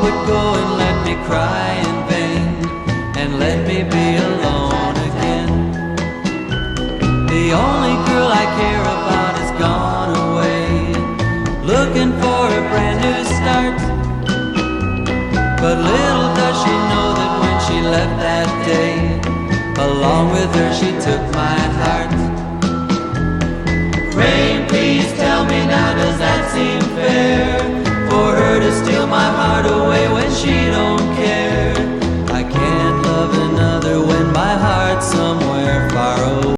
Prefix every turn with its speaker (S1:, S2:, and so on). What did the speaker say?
S1: would go and let me cry in vain, and let me be alone again. The only girl I care about has gone away, looking for a brand new start. But little does she know that when she left that day, along with her she took my heart.